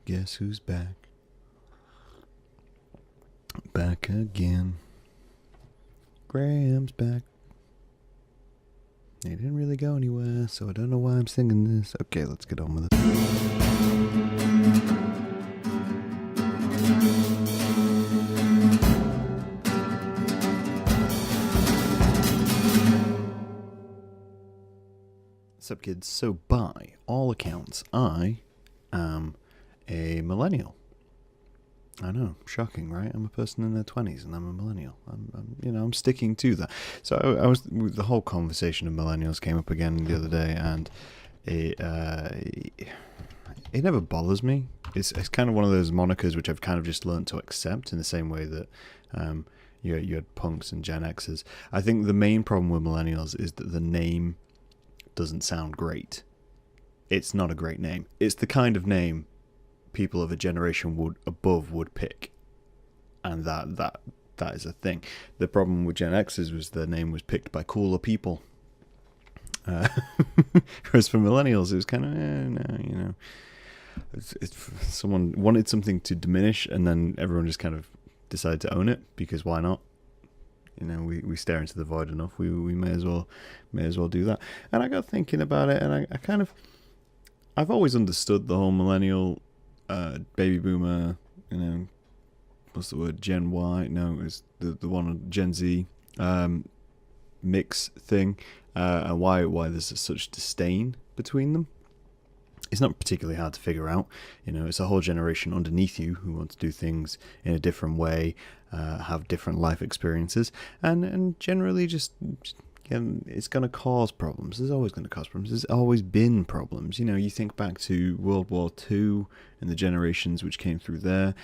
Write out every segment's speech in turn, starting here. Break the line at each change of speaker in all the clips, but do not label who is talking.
Guess who's back? Back again. Graham's back. He didn't really go anywhere, so I don't know why I'm singing this. Okay, let's get on with it. What's up, kids? So, by all accounts, I am a millennial. I know, shocking, right? I'm a person in their 20s and I'm a millennial. I'm sticking to that. So I was, the whole conversation of millennials came up again the other day, and it never bothers me. It's kind of one of those monikers which I've kind of just learned to accept in the same way that you had punks and Gen Xers. I think the main problem with millennials is that the name doesn't sound great. It's not a great name. It's the kind of name people of a generation would pick, and that is a thing. The problem with Gen X's was their name was picked by cooler people, whereas for millennials it was kind of no, it's someone wanted something to diminish, and then everyone just kind of decided to own it, because why not? We stare into the void enough. We may as well do that. And I got thinking about it, and I've always understood the whole millennial, baby boomer, what's the word, Gen Y? No, it's the one on Gen Z, mix thing, and why there's such disdain between them. It's not particularly hard to figure out. It's a whole generation underneath you who want to do things in a different way, have different life experiences, and generally just it's going to cause problems. There's always going to cause problems. There's always been problems. You think back to World War II and the generations which came through there.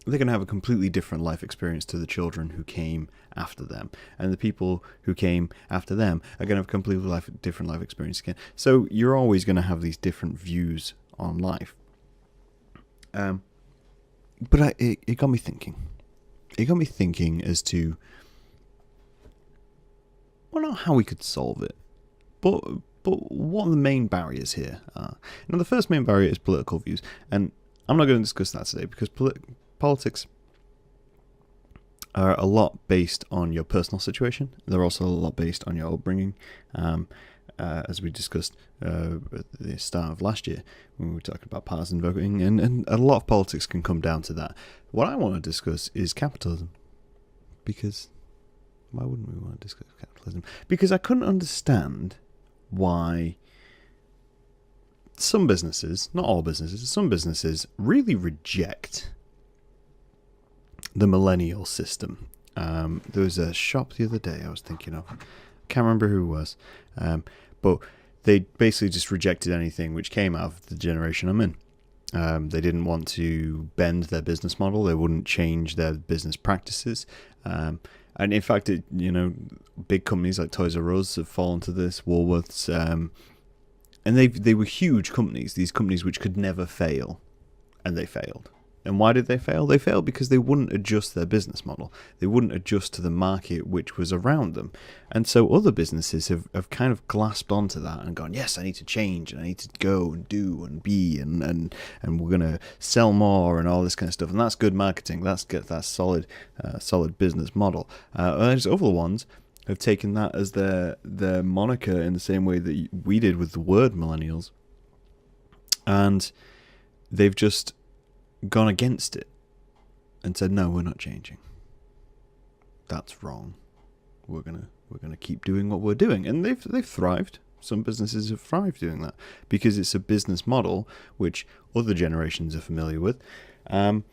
They're going to have a completely different life experience to the children who came after them. And the people who came after them are going to have a completely different life experience again. So you're always going to have these different views on life. But it got me thinking. It got me thinking as to, well, not how we could solve it, but what the main barriers here are. The first main barrier is political views. And I'm not going to discuss that today, because politics are a lot based on your personal situation. They're also a lot based on your upbringing, as we discussed at the start of last year when we were talking about partisan voting, and a lot of politics can come down to that. What I want to discuss is capitalism, because why wouldn't we want to discuss capitalism? Because I couldn't understand why some businesses, not all businesses, some businesses really reject the millennial system. There was a shop the other day I was thinking of. Can't remember who it was. But they basically just rejected anything which came out of the generation I'm in. They didn't want to bend their business model. They wouldn't change their business practices. And in fact, big companies like Toys R Us have fallen to this, Woolworths, and they were huge companies, these companies which could never fail, and they failed. And why did they fail? They failed because they wouldn't adjust their business model. They wouldn't adjust to the market which was around them. And so other businesses have kind of grasped onto that and gone, yes, I need to change, and I need to go and do and be, and we're going to sell more and all this kind of stuff. And that's good marketing. That's solid business model. Whereas other ones have taken that as their moniker, in the same way that we did with the word millennials. And they've just gone against it and said, no, we're not changing. That's wrong. We're gonna keep doing what we're doing. And they've thrived. Some businesses have thrived doing that, because it's a business model which other generations are familiar with. And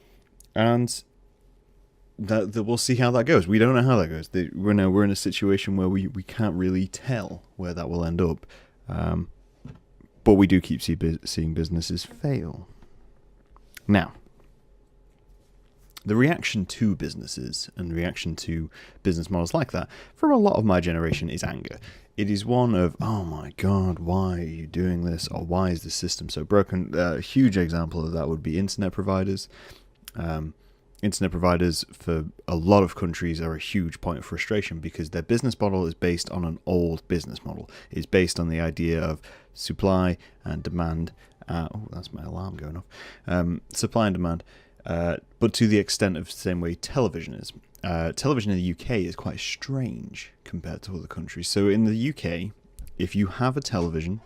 that we'll see how that goes. We don't know how that goes. We're in a situation where we can't really tell where that will end up. But we do keep seeing businesses fail. Now, the reaction to businesses and the reaction to business models like that, for a lot of my generation, is anger. It is one of, oh my God, why are you doing this? Or why is the system so broken? A huge example of that would be internet providers. Internet providers for a lot of countries are a huge point of frustration, because their business model is based on an old business model. It's based on the idea of supply and demand, Oh, that's my alarm going off. Supply and demand, but to the extent of the same way television is. Television in the UK is quite strange compared to other countries. So in the UK, if you have a television,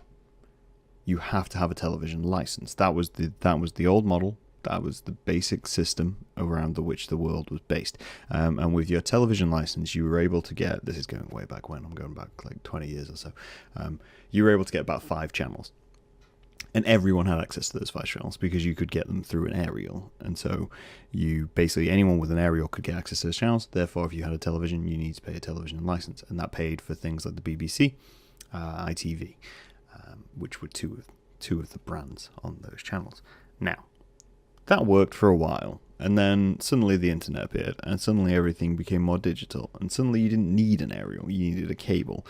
you have to have a television license. That was the old model. That was the basic system around which the world was based. And with your television license, you were able to get, this is going way back when, I'm going back like 20 years or so, you were able to get about 5 channels. And everyone had access to those 5 channels because you could get them through an aerial. And so you basically, anyone with an aerial could get access to those channels. Therefore, if you had a television, you need to pay a television license. And that paid for things like the BBC, ITV, which were two of the brands on those channels. Now, that worked for a while. And then suddenly the internet appeared, and suddenly everything became more digital. And suddenly you didn't need an aerial, you needed a cable.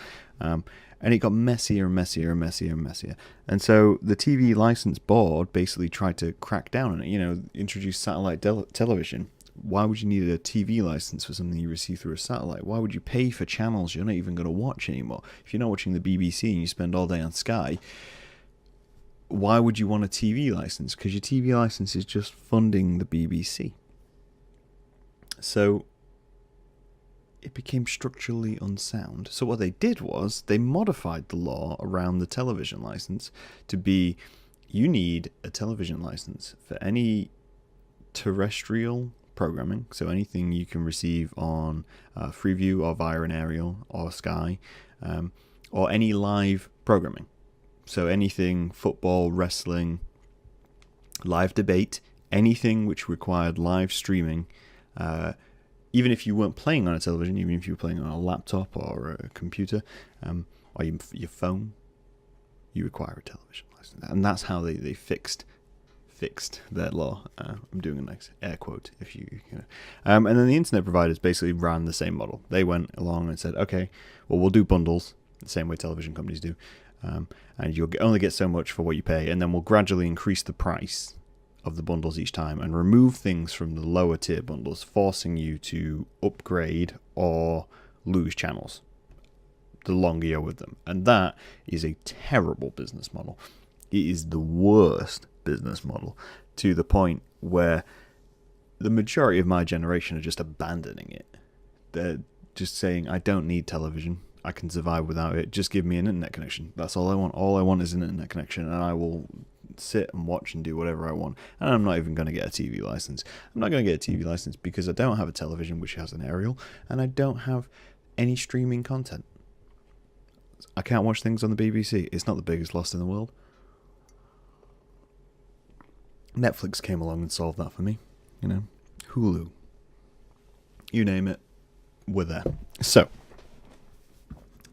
And it got messier and messier and messier and messier. And so the TV license board basically tried to crack down on it, introduce satellite television. Why would you need a TV license for something you receive through a satellite? Why would you pay for channels you're not even going to watch anymore? If you're not watching the BBC and you spend all day on Sky, why would you want a TV license? Because your TV license is just funding the BBC. So it became structurally unsound. So what they did was they modified the law around the television license to be, you need a television license for any terrestrial programming, so anything you can receive on Freeview or via an aerial or Sky, or any live programming. So anything football, wrestling, live debate, anything which required live streaming, even if you weren't playing on a television, even if you were playing on a laptop or a computer, or your phone, you require a television license. And that's how they fixed their law. I'm doing a nice air quote, if you know. And then the internet providers basically ran the same model. They went along and said, okay, well, we'll do bundles, the same way television companies do. And you'll only get so much for what you pay, and then we'll gradually increase the price of the bundles each time and remove things from the lower tier bundles, forcing you to upgrade or lose channels the longer you're with them. And that is a terrible business model. It is the worst business model, to the point where the majority of my generation are just abandoning it. They're just saying, I don't need television. I can survive without it. Just give me an internet connection. That's all I want. All I want is an internet connection, and I will sit and watch and do whatever I want. And I'm not even going to get a TV license. I'm not going to get a TV license because I don't have a television which has an aerial, and I don't have any streaming content. I can't watch things on the BBC. It's not the biggest loss in the world. Netflix came along and solved that for me. Hulu. You name it, we're there. So,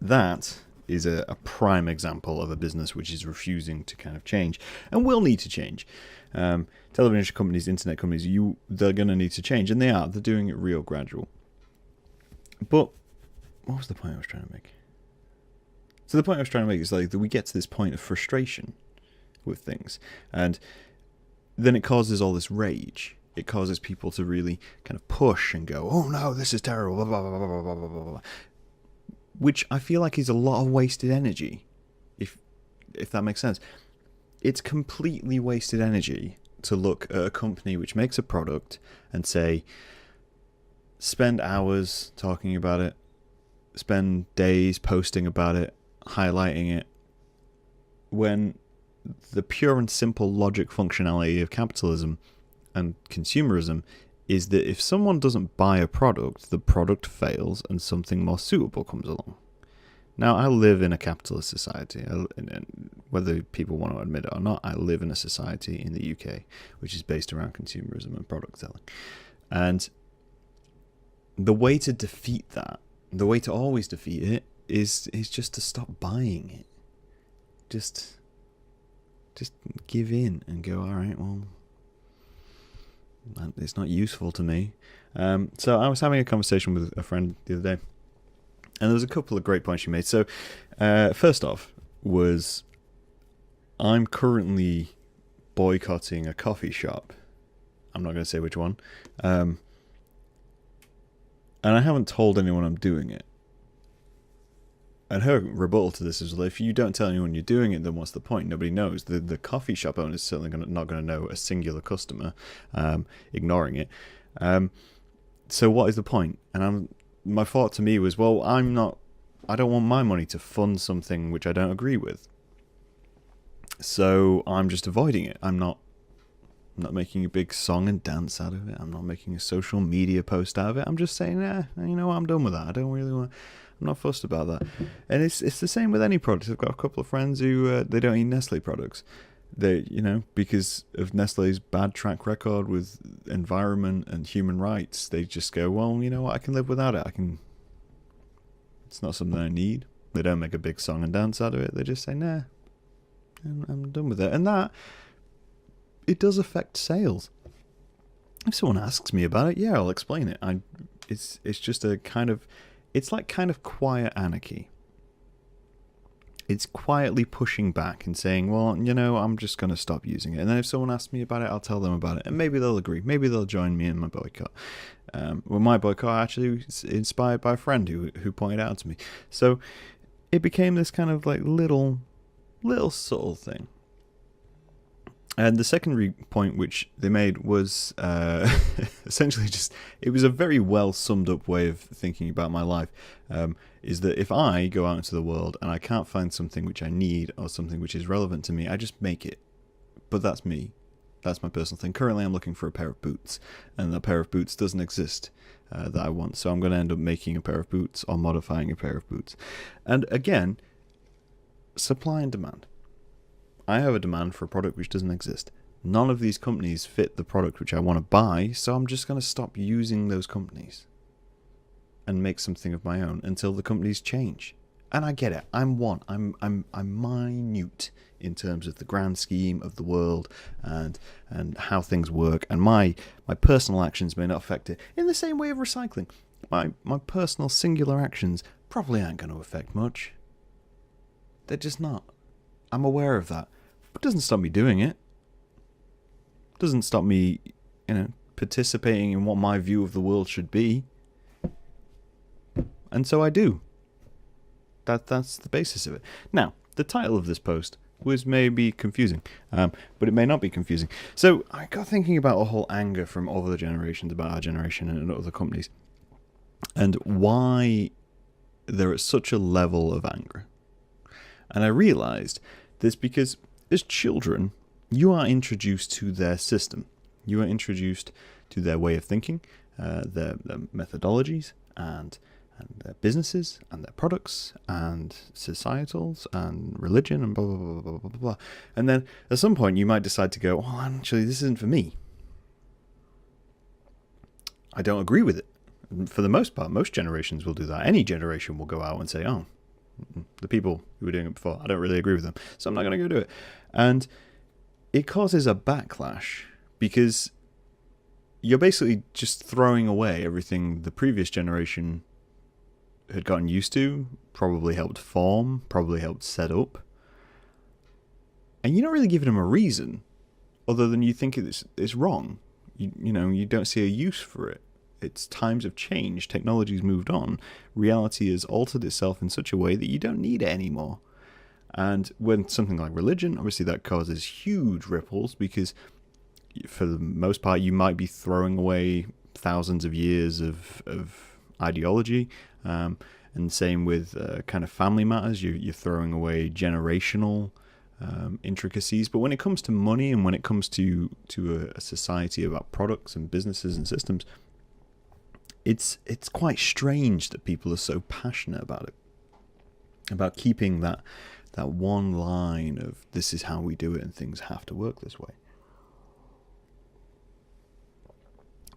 that is a prime example of a business which is refusing to kind of change and will need to change. Television companies, internet companies, they're going to need to change, and they are. They're doing it real gradual. But what was the point I was trying to make? So the point I was trying to make is like that we get to this point of frustration with things, and then it causes all this rage. It causes people to really kind of push and go, oh no, this is terrible, blah, blah, blah, blah, blah, blah, blah, blah. Which I feel like is a lot of wasted energy, if that makes sense. It's completely wasted energy to look at a company which makes a product and say, spend hours talking about it, spend days posting about it, highlighting it, when the pure and simple logic functionality of capitalism and consumerism is that if someone doesn't buy a product, the product fails and something more suitable comes along. Now, I live in a capitalist society, and whether people want to admit it or not, I live in a society in the UK which is based around consumerism and product selling. And the way to defeat that, the way to always defeat it, is just to stop buying it. Just give in and go, all right, well, it's not useful to me. So I was having a conversation with a friend the other day, and there was a couple of great points she made. So first off was, I'm currently boycotting a coffee shop. I'm not going to say which one. And I haven't told anyone I'm doing it. And her rebuttal to this is, well, if you don't tell anyone you're doing it, then what's the point? Nobody knows. The coffee shop owner is certainly not going to know a singular customer, ignoring it. So what is the point? And my thought to me was, well, I don't want my money to fund something which I don't agree with. So I'm just avoiding it. I'm not making a big song and dance out of it. I'm not making a social media post out of it. I'm just saying, you know what, I'm done with that. I don't really want. I'm not fussed about that. And it's the same with any product. I've got a couple of friends who they don't eat Nestle products. They, because of Nestle's bad track record with environment and human rights, they just go, well, you know what, I can live without it. It's not something I need. They don't make a big song and dance out of it. They just say, nah, I'm done with it. And that, it does affect sales. If someone asks me about it, yeah, I'll explain it. It's just a kind of, it's like kind of quiet anarchy. It's quietly pushing back and saying, well, I'm just going to stop using it. And then if someone asks me about it, I'll tell them about it. And maybe they'll agree. Maybe they'll join me in my boycott. My boycott actually is inspired by a friend who pointed out to me. So it became this kind of like little subtle thing. And the secondary point which they made was essentially it was a very well summed up way of thinking about my life, is that if I go out into the world and I can't find something which I need or something which is relevant to me, I just make it. But that's me. That's my personal thing. Currently I'm looking for a pair of boots, and that pair of boots doesn't exist that I want. So I'm going to end up making a pair of boots or modifying a pair of boots. And again, supply and demand. I have a demand for a product which doesn't exist. None of these companies fit the product which I want to buy, so I'm just going to stop using those companies and make something of my own until the companies change. And I get it. I'm minute in terms of the grand scheme of the world and how things work, and my personal actions may not affect it. In the same way of recycling, my personal singular actions probably aren't going to affect much. They're just not. I'm aware of that. But it doesn't stop me doing it. It doesn't stop me, participating in what my view of the world should be. And so I do. That's the basis of it. Now, the title of this post was maybe confusing, but it may not be confusing. So I got thinking about a whole anger from all the generations about our generation and other companies, and why they're at such a level of anger. And I realized this because as children, you are introduced to their system. You are introduced to their way of thinking, their methodologies, and their businesses, and their products, and societals, and religion, and blah, blah, blah, blah, blah, blah, blah. And then at some point you might decide to go, oh, actually, this isn't for me. I don't agree with it. For the most part, most generations will do that. Any generation will go out and say, oh, the people who were doing it before, I don't really agree with them, so I'm not going to go do it. And it causes a backlash because you're basically just throwing away everything the previous generation had gotten used to, probably helped form, probably helped set up. And you're not really giving them a reason other than you think it's wrong. You don't see a use for it. It's times have changed, technology's moved on, reality has altered itself in such a way that you don't need it anymore. And when something like religion, obviously that causes huge ripples because for the most part you might be throwing away thousands of years of ideology, and same with kind of family matters, you're throwing away generational intricacies. But when it comes to money and when it comes to a society about products and businesses and systems, it's quite strange that people are so passionate about it, about keeping that one line of this is how we do it and things have to work this way.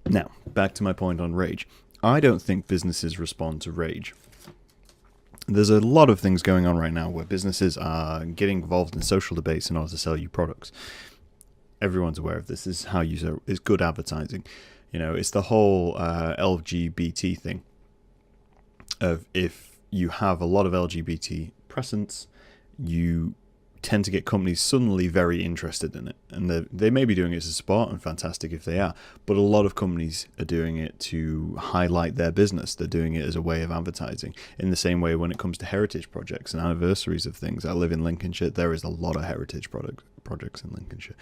Now, back to my point on rage. I don't think businesses respond to rage. There's a lot of things going on right now where businesses are getting involved in social debates in order to sell you products. Everyone's aware of this. This is how you sell. It's good advertising. It's the whole LGBT thing of if you have a lot of LGBT presence, you tend to get companies suddenly very interested in it. And they may be doing it as a sport, and fantastic if they are, but a lot of companies are doing it to highlight their business. They're doing it as a way of advertising. In the same way when it comes to heritage projects and anniversaries of things. I live in Lincolnshire. There is a lot of heritage projects in Lincolnshire.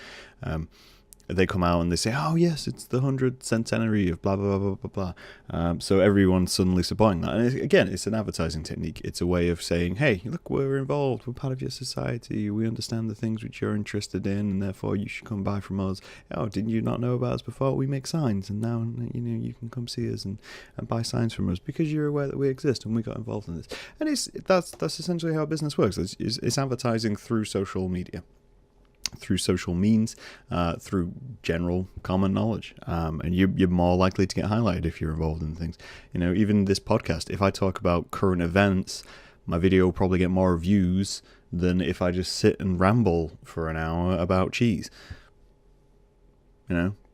They come out and they say, oh yes, it's the 100th centenary of blah, blah, blah, blah, blah, blah. So everyone's suddenly supporting that. And again, it's an advertising technique. It's a way of saying, hey, look, we're involved. We're part of your society. We understand the things which you're interested in, and therefore you should come buy from us. Oh, didn't you not know about us before? We make signs, and now you can come see us and buy signs from us because you're aware that we exist and we got involved in this. And that's essentially how business works. It's advertising through social media, through social means, through general common knowledge, and you're more likely to get highlighted if you're involved in things. Even this podcast, if I talk about current events, my video will probably get more views than if I just sit and ramble for an hour about cheese.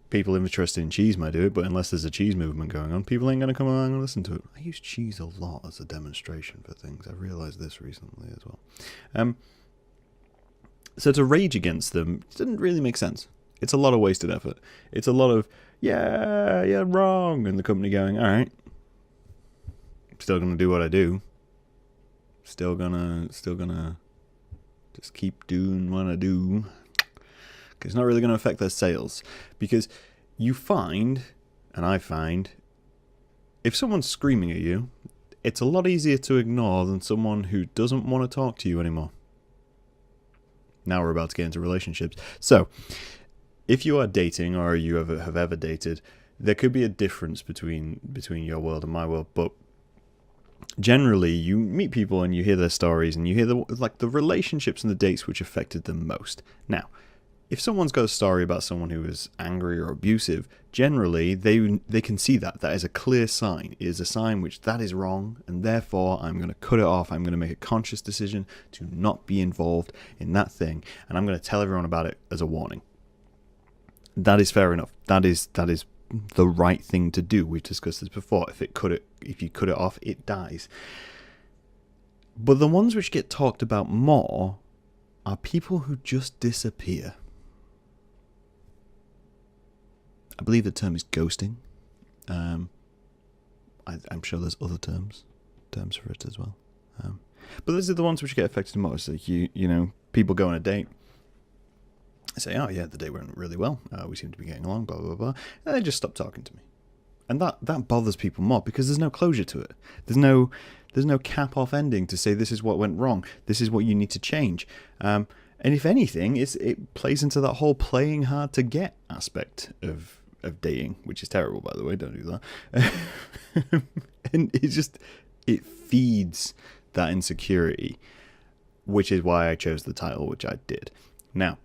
People interested in cheese might do it, but unless there's a cheese movement going on, people ain't going to come along and listen to it. I use cheese a lot as a demonstration for things. I've realized this recently as well. So to rage against them doesn't really make sense. It's a lot of wasted effort. It's a lot of, yeah, wrong. And the company going, all right, still going to do what I do. Still gonna just keep doing what I do. It's not really going to affect their sales. Because you find, and I find, if someone's screaming at you, it's a lot easier to ignore than someone who doesn't want to talk to you anymore. Now we're about to get into relationships. So, if you are dating or you have ever dated, there could be a difference between your world and my world. But generally, you meet people and you hear their stories and you hear the relationships and the dates which affected them most. Now, if someone's got a story about someone who is angry or abusive, generally they can see that. That is a clear sign. It is a sign which that is wrong, and therefore I'm going to cut it off. I'm going to make a conscious decision to not be involved in that thing, and I'm going to tell everyone about it as a warning. That is fair enough. That is the right thing to do. We've discussed this before. If you cut it off, it dies. But the ones which get talked about more are people who just disappear. I believe the term is ghosting. I'm sure there's other terms for it as well. But these are the ones which get affected most. Like people go on a date, say, oh yeah, the date went really well. We seem to be getting along, blah, blah, blah. And they just stop talking to me. And that bothers people more because there's no closure to it. There's no cap off ending to say this is what went wrong. This is what you need to change. And if anything, it plays into that whole playing hard to get aspect of dating, which is terrible, by the way. Don't do that. And it feeds that insecurity, which is why I chose the title, which I did. Now,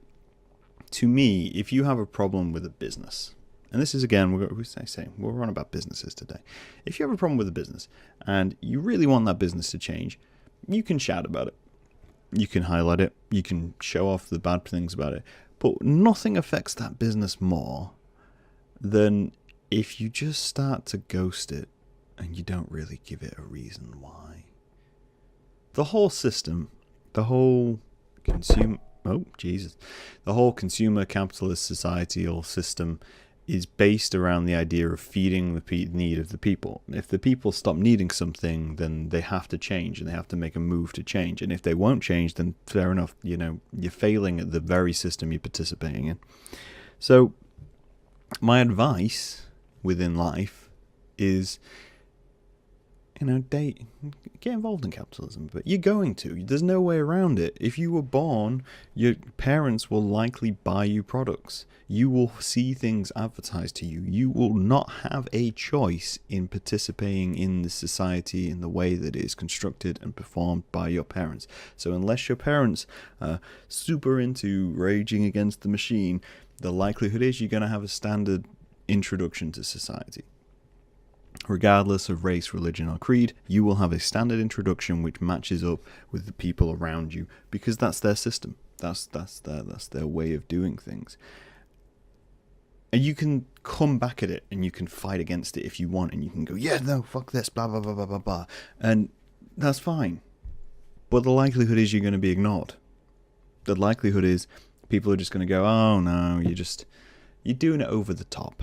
to me, if you have a problem with a business, and this is again, we're on about businesses today. If you have a problem with a business and you really want that business to change, you can shout about it. You can highlight it. You can show off the bad things about it. But nothing affects that business more than if you just start to ghost it and you don't really give it a reason why. The whole system, the whole consumer capitalist societal system is based around the idea of feeding the need of the people. If the people stop needing something, then they have to change and they have to make a move to change. And if they won't change, then fair enough, you're failing at the very system you're participating in. So my advice within life is, get involved in capitalism, but you're going to. There's no way around it. If you were born, your parents will likely buy you products. You will see things advertised to you. You will not have a choice in participating in the society in the way that it is constructed and performed by your parents. So unless your parents are super into raging against the machine, the likelihood is you're going to have a standard introduction to society. Regardless of race, religion, or creed, you will have a standard introduction which matches up with the people around you because that's their system. That's their way of doing things. And you can come back at it and you can fight against it if you want, and you can go, yeah, no, fuck this, blah, blah, blah, blah, blah, blah. And that's fine. But the likelihood is you're going to be ignored. The likelihood is people are just going to go, oh no, you're doing it over the top.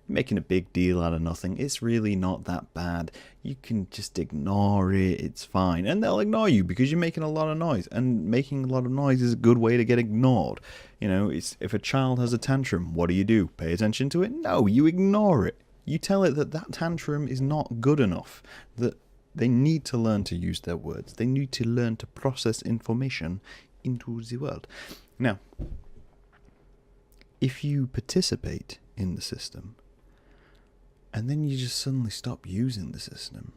You're making a big deal out of nothing. It's really not that bad. You can just ignore it. It's fine. And they'll ignore you because you're making a lot of noise. And making a lot of noise is a good way to get ignored. You know, if a child has a tantrum, what do? Pay attention to it? No, you ignore it. You tell it that tantrum is not good enough. That they need to learn to use their words. They need to learn to process information into the world. Now, if you participate in the system and then you just suddenly stop using the system,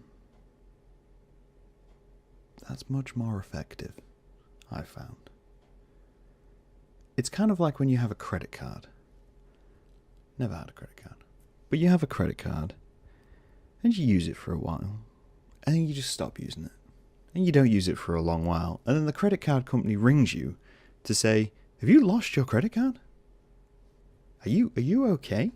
that's much more effective, I found. It's kind of like when you have a credit card. Never had a credit card. But you have a credit card and you use it for a while and then you just stop using it. And you don't use it for a long while. And then the credit card company rings you to say, have you lost your credit card? Are you okay?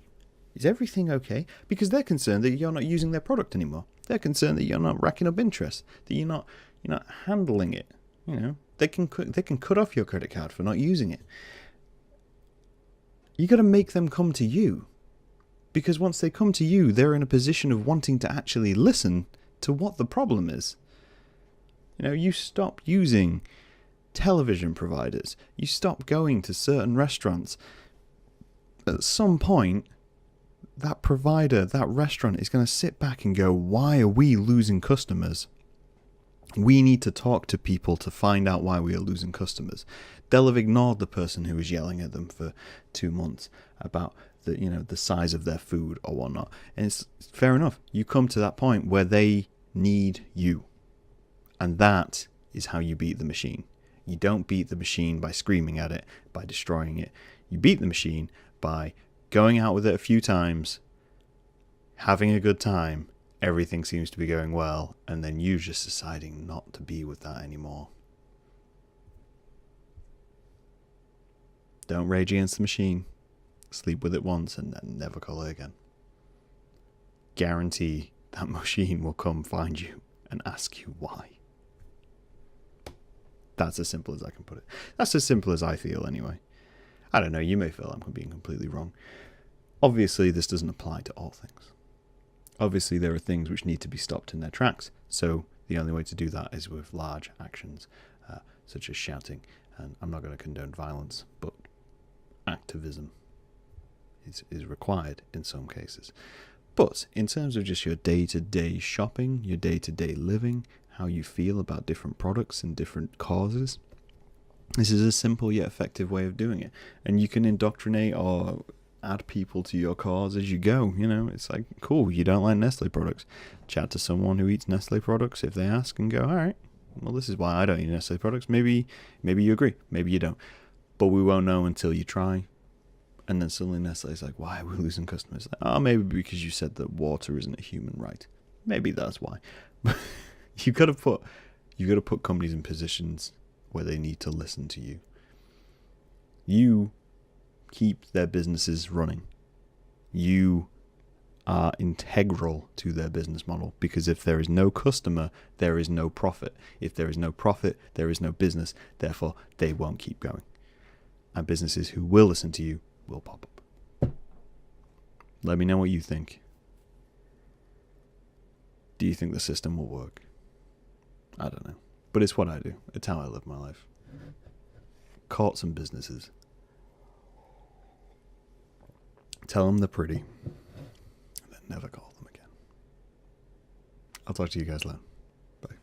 Is everything okay? Because they're concerned that you're not using their product anymore. They're concerned that you're not racking up interest, that you're not handling it. You know, they can cut off your credit card for not using it. You got to make them come to you, because once they come to you, they're in a position of wanting to actually listen to what the problem is. You know, you stop using television providers. You stop going to certain restaurants. At some point, that provider, that restaurant is going to sit back and go, why are we losing customers? We need to talk to people to find out why we are losing customers. They'll have ignored the person who was yelling at them for 2 months about the size of their food or whatnot. And it's fair enough. You come to that point where they need you. And that is how you beat the machine. You don't beat the machine by screaming at it, by destroying it. You beat the machine by going out with it a few times, having a good time, everything seems to be going well, and then you just deciding not to be with that anymore. Don't rage against the machine. Sleep with it once and then never call it again. Guarantee that machine will come find you and ask you why. That's as simple as I can put it. That's as simple as I feel anyway. I don't know, you may feel I'm being completely wrong. Obviously, this doesn't apply to all things. Obviously, there are things which need to be stopped in their tracks, so the only way to do that is with large actions, such as shouting. And I'm not going to condone violence, but activism is required in some cases. But in terms of just your day-to-day shopping, your day-to-day living, how you feel about different products and different causes, this is a simple yet effective way of doing it. And you can indoctrinate or add people to your cause as you go. You know, it's like, cool, you don't like Nestle products. Chat to someone who eats Nestle products if they ask and go, all right, well, this is why I don't eat Nestle products. Maybe you agree, maybe you don't. But we won't know until you try. And then suddenly Nestle's like, why are we losing customers? Like, oh, maybe because you said that water isn't a human right. Maybe that's why. You've got to put companies in positions where they need to listen to you. You keep their businesses running. You are integral to their business model, because if there is no customer, there is no profit. If there is no profit, there is no business. Therefore, they won't keep going. And businesses who will listen to you will pop up. Let me know what you think. Do you think the system will work? I don't know. But it's what I do. It's how I live my life. Caught some businesses. Tell them they're pretty. And then never call them again. I'll talk to you guys later. Bye.